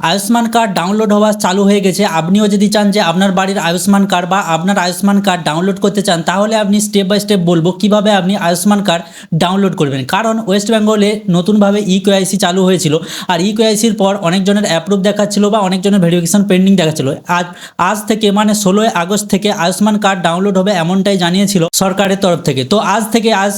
Ayushman card download হওয়া চালু হয়ে গেছে। আপনিও যদি চান যে আপনার বাড়ির আয়ুষ্মান কার্ড বা আপনার আয়ুষ্মান কার্ড ডাউনলোড করতে চান, তাহলে আপনি স্টেপ বাই স্টেপ বলবো কিভাবে আপনি আয়ুষ্মান কার্ড ডাউনলোড করবেন। কারণ ওয়েস্ট বেঙ্গলে নতুনভাবে ইকেওয়াইসি চালু হয়েছিল, আর ইকেওয়াইসির পর অনেকজনের অ্যাপ্রুভ দেখাচ্ছিল বা অনেকজনের ভেরিফিকেশন পেন্ডিং দেখাচ্ছিল। আজ থেকে মানে 16 আগস্ট থেকে আয়ুষ্মান কার্ড ডাউনলোড হবে এমনটাই জানিয়েছিল সরকারের তরফ থেকে। তো আজ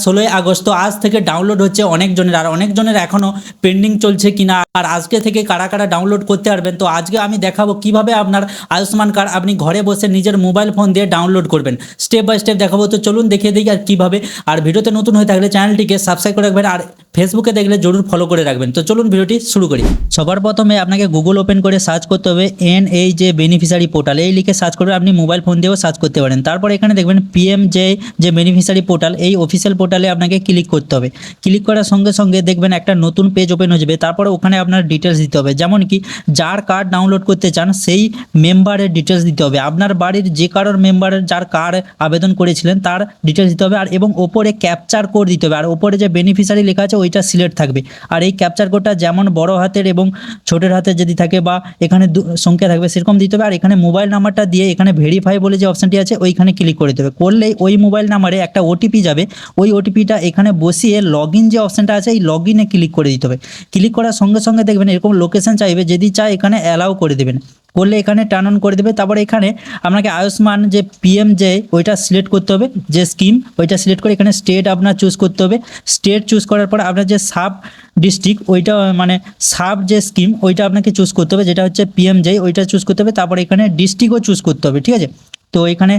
16 আগস্ট, তো আজ থেকে ডাউনলোড হচ্ছে অনেকজনের, আর অনেকজনের এখনও পেন্ডিং চলছে কিনা, আর আজকে থেকে কারা কারা ডাউনলোড করতে পারবেন। তো আজকে আমি দেখাবো কিভাবে আপনার আয়ুষ্মান কার্ড আপনি ঘরে বসে নিজের মোবাইল ফোন দিয়ে ডাউনলোড করবেন, স্টেপ বাই স্টেপ দেখাবো। তো চলুন দেখিয়ে দিই আর কিভাবে। আর ভিডিওতে নতুন হয়ে থাকলে চ্যানেলটিকে সাবস্ক্রাইব করে রাখবেন, আর ফেসবুকে দেখলে জরুর ফলো করে রাখবেন। তো চলুন ভিডিওটি শুরু করি। সবার প্রথমে আপনাকে গুগল ওপেন করে সার্চ করতে হবে NHJ বেনিফিশিয়ারি পোর্টাল, এই লিখে সার্চ করবে। আপনি মোবাইল ফোন দিয়েও সার্চ করতে পারেন। তারপর এখানে দেখবেন PMJ যে বেনিফিশিয়ারি পোর্টাল, এই অফিসিয়াল পোর্টালে আপনাকে ক্লিক করতে হবে। ক্লিক করার সঙ্গে সঙ্গে দেখবেন একটা নতুন পেজ ওপেন হয়ে যাবে। তারপরে ওখানে আপনার ডিটেলস দিতে হবে, যেমন কি যার কার্ড ডাউনলোড করতে চান সেই মেম্বারের ডিটেলস দিতে হবে। আপনার বাড়ির যে কারোর মেম্বারের যার কার্ড আবেদন করেছিলেন তার ডিটেলস দিতে হবে, আর এবং ওপরে ক্যাপচার কোড দিতে হবে। আর ওপরে যে বেনিফিশিয়ারি লেখা আছে ওইটা সিলেক্ট থাকবে। আর এই ক্যাপচার কোডটা যেমন বড় হাতের এবং ছোটের হাতের যদি থাকে বা এখানে সংখ্যা থাকবে সেরকম দিতে হবে। আর এখানে মোবাইল নাম্বারটা দিয়ে এখানে ভেরিফাই বলে যে অপশানটি আছে ওইখানে ক্লিক করে দেবে। করলেই ওই মোবাইল নাম্বারে একটা ওটিপি যাবে। ওই ওটিপিটা এখানে বসিয়ে লগ ইন যে অপশানটা আছে এই লগ ইনে ক্লিক করে দিতে হবে। ক্লিক করার সঙ্গে সঙ্গে দেখবেন এরকম লোকেশন চাইবে, যদি চায় এখানে অ্যালাউ করে দেবেন। করলে এখানে টার্ন অন করে দেবে। তারপরে এখানে আপনাকে আয়ুষ্মান যে PMJ ওইটা সিলেক্ট করতে হবে, যে স্কিম ওইটা সিলেক্ট করে এখানে স্টেট আপনার চুজ করতে হবে। স্টেট চুজ করার পর আপনার যে সাব ডিস্ট্রিক্ট ওইটা মানে সাব যে স্কিম ওইটা আপনাকে চুজ করতে হবে, যেটা হচ্ছে PMJ ওইটা চুজ করতে হবে। তারপরে এখানে ডিস্ট্রিক্টও চুজ করতে হবে, ঠিক আছে। তো এখানে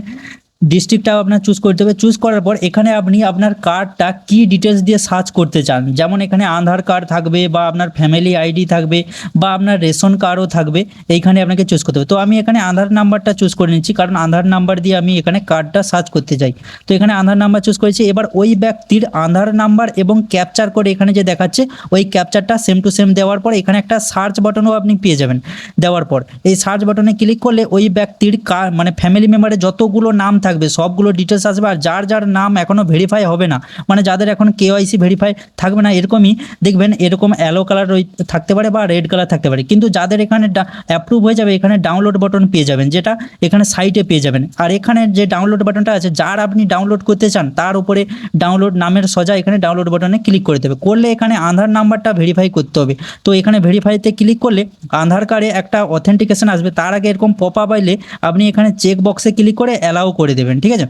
ডিস্ট্রিক্টটাও আপনার চুজ করতে হবে। চুজ করার পর এখানে আপনি আপনার কার্ডটা কি ডিটেলস দিয়ে সার্চ করতে চান, যেমন এখানে আধার কার্ড থাকবে বা আপনার ফ্যামিলি ID থাকবে বা আপনার রেশন কার্ডও থাকবে, এইখানে আপনাকে চুজ করতে হবে। তো আমি এখানে আধার নাম্বারটা চুজ করে নিচ্ছি, কারণ আধার নাম্বার দিয়ে আমি এখানে কার্ডটা সার্চ করতে চাই। তো এখানে আধার নাম্বার চুজ করেছি। এবার ওই ব্যক্তির আধার নাম্বার এবং ক্যাপচার করে এখানে যে দেখাচ্ছে ওই ক্যাপচারটা সেম টু সেম দেওয়ার পর এখানে একটা সার্চ বাটনও আপনি পেয়ে যাবেন। দেওয়ার পর এই সার্চ বাটনে ক্লিক করলে ওই ব্যক্তির মানে ফ্যামিলি মেম্বারের যতগুলো নাম থাকবে সবগুলো ডিটেলস আসবে। আর যার যার নাম এখনও ভেরিফাই হবে না, মানে যাদের এখন KYC ভেরিফাই থাকবে না, এরকমই দেখবেন এরকম অ্যালো কালার থাকতে পারে বা রেড কালার থাকতে পারে। কিন্তু যাদের এখানে অ্যাপ্রুভ হয়ে যাবে এখানে ডাউনলোড বাটন পেয়ে যাবেন, যেটা এখানে সাইটে পেয়ে যাবেন। আর এখানে যে ডাউনলোড বাটনটা আছে যার আপনি ডাউনলোড করতে চান তার উপরে ডাউনলোড নামের সোজা এখানে ডাউনলোড বাটনে ক্লিক করে দেবে। করলে এখানে আধার নাম্বারটা ভেরিফাই করতে হবে। তো এখানে ভেরিফাইতে ক্লিক করলে আধার কার্ডে একটা অথেন্টিকেশন আসবে। তার আগে এরকম পপ আপ আইলে আপনি এখানে চেক বক্সে ক্লিক করে অ্যালাউ করে দেবেন, ঠিক আছে।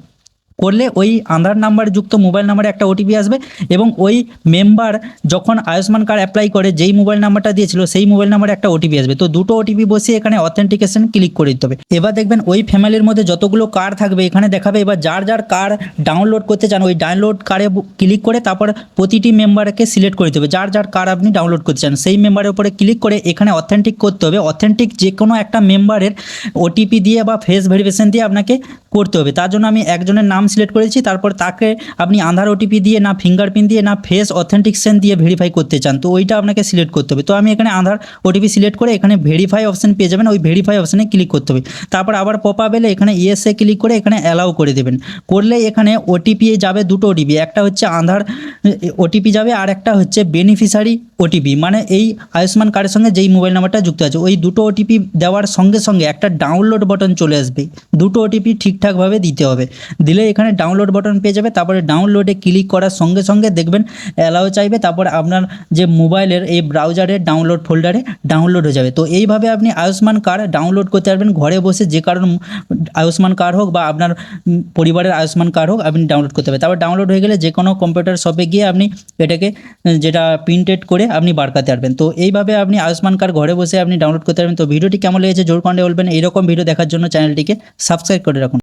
করলে ওই আধার নাম্বার যুক্ত মোবাইল নাম্বারে একটা OTP আসবে, এবং ওই মেম্বার যখন আয়ুষ্মান কার্ড অ্যাপ্লাই করে যেই মোবাইল নাম্বারটা দিয়েছিল সেই মোবাইল নাম্বারে একটা OTP আসবে। তো দুটো OTP বসিয়ে এখানে অথেন্টিকেশন ক্লিক করে দিতে হবে। এবার দেখবেন ওই ফ্যামিলির মধ্যে যতগুলো কার্ড থাকবে এখানে দেখাবে। এবার যার যার কার্ড ডাউনলোড করতে চান ওই ডাউনলোড কার্ডে ক্লিক করে তারপর প্রতিটি মেম্বারকে সিলেক্ট করে দিতে হবে। যার যার কার্ড আপনি ডাউনলোড করতে চান সেই মেম্বারের উপরে ক্লিক করে এখানে অথেন্টিক করতে হবে। অথেন্টিক যে কোনো একটা মেম্বারের OTP দিয়ে বা ফেস ভেরিফিকেশন দিয়ে আপনাকে করতে হবে। তার জন্য আমি একজনের নাম সিলেক্ট করেছি। তারপর তাকে আপনি আধার OTP দিয়ে না ফিঙ্গারপ্রিন্ট দিয়ে না ফেস অথেন্টিকেশন দিয়ে ভেরিফাই করতে চান, তো ওইটা আপনাকে সিলেক্ট করতে হবে। তো আমি এখানে আধার OTP সিলেক্ট করে এখানে ভেরিফাই অপশন পেয়ে যাবেন, ওই ভেরিফাই অপশানে ক্লিক করতে হবে। তারপর আবার পপ আপ এলে এখানে ইয়েসে ক্লিক করে এখানে অ্যালাউ করে দেবেন। করলে এখানে OTP যাবে দুটো OTP, একটা হচ্ছে আধার OTP যাবে আর একটা হচ্ছে বেনিফিশিয়ারি OTP, মানে এই আয়ুষ্মান কার্ডের সঙ্গে যেই মোবাইল নাম্বারটা যুক্ত আছে ওই দুটো OTP দেওয়ার সঙ্গে সঙ্গে একটা ডাউনলোড বাটন চলে আসবে। দুটো OTP ঠিকঠাকভাবে দিতে হবে, দিলে এখানে ডাউনলোড বাটন পেয়ে যাবে। তারপরে ডাউনলোডে ক্লিক করার সঙ্গে সঙ্গে দেখবেন অ্যালাউ চাইবে, তারপর আপনার যে মোবাইলের এই ব্রাউজারে ডাউনলোড ফোল্ডারে ডাউনলোড হয়ে যাবে। তো এইভাবে আপনি আয়ুষ্মান কার্ড ডাউনলোড করতে পারবেন ঘরে বসে, যে কারণ আয়ুষ্মান কার্ড হোক বা আপনার পরিবারের আয়ুষ্মান কার্ড হোক আপনি ডাউনলোড করতে পারবেন। তারপর ডাউনলোড হয়ে গেলে যে কোনো কম্পিউটার শপে গিয়ে আপনি এটাকে যেটা প্রিন্টেড করে আপনি বার করতে পারবেন। তো এইভাবে আপনি আয়ুষ্মান কার্ড ঘরে বসে আপনি ডাউনলোড করতে পারবেন। তো ভিডিওটি কেমন লেগেছে জোর কন্টে বলবেন। এইরকম ভিডিও দেখার জন্য চ্যানেলটিকে সাবস্ক্রাইব করে রাখুন।